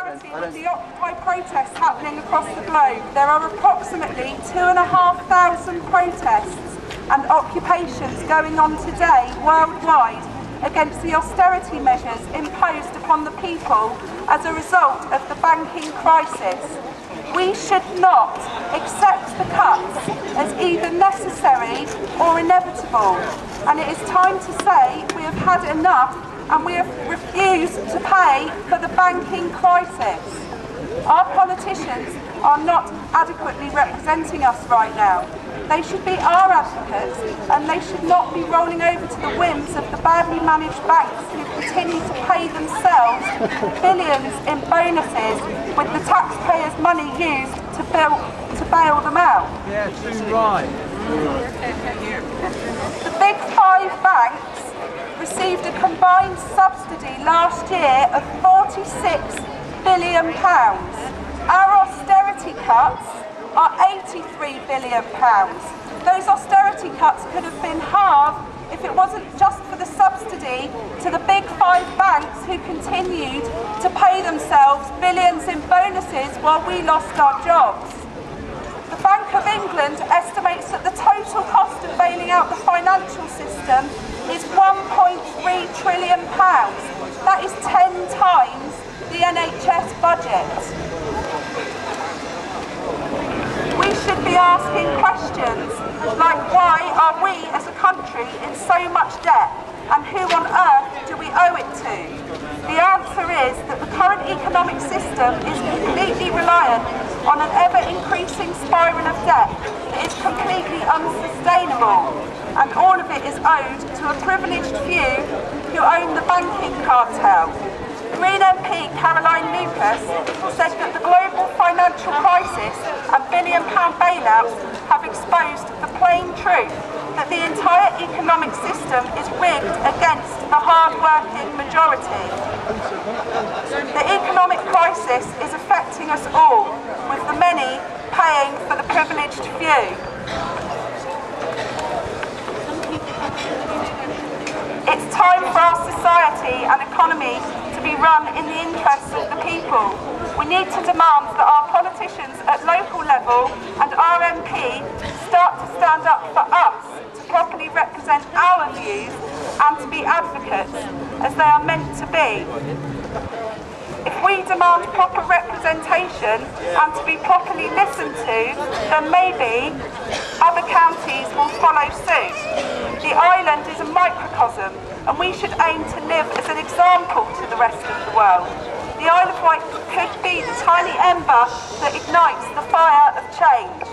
solidarity with the Occupy protests happening across the globe, there are approximately 2,500 protests and occupations going on today worldwide against the austerity measures imposed upon the people as a result of the banking crisis. We should not accept the cuts as either necessary or inevitable, and it is time to say we have had enough and we have refused to pay for the banking crisis. Our politicians are not adequately representing us right now. They should be our advocates, and they should not be rolling over to the whims of the badly managed banks who continue to pay themselves billions in bonuses with the taxpayers' money used to bail them out. Yeah, too right. The big five banks received a combined subsidy last year of £46 billion. Our austerity cuts are £83 billion. Those austerity cuts could have been halved if it wasn't just for the subsidy to the big five banks who continued to pay themselves billions in bonuses while we lost our jobs. The Bank of England estimates that the total cost of bailing out the financial system is £1.3 trillion. That is 10 times the NHS budget. We should be asking questions like, why are we as a country in so much debt, and who on earth do we owe it to? The answer is that the current economic system is completely reliant on an ever-increasing spiral of debt that is completely unsustainable, and all of it is owed to a privileged few who own the banking cartel. Green MP Caroline Lucas said that the global financial crisis and billion-pound bailouts have exposed the plain truth that the entire economic system is rigged against the hard-working majority. The economic crisis is affecting us all, with the many paying for the privileged few. It's time for our society and economy to be run in the interests of the people. We need to demand that our politicians at local level and our MP start to stand up for us, to properly represent our views and to be advocates as they are meant to be. If we demand proper representation and to be properly listened to, then maybe other counties will follow suit. The island is a microcosm, and we should aim to live as an example to the rest of the world. The Isle of Wight could be the tiny ember that ignites the fire of change.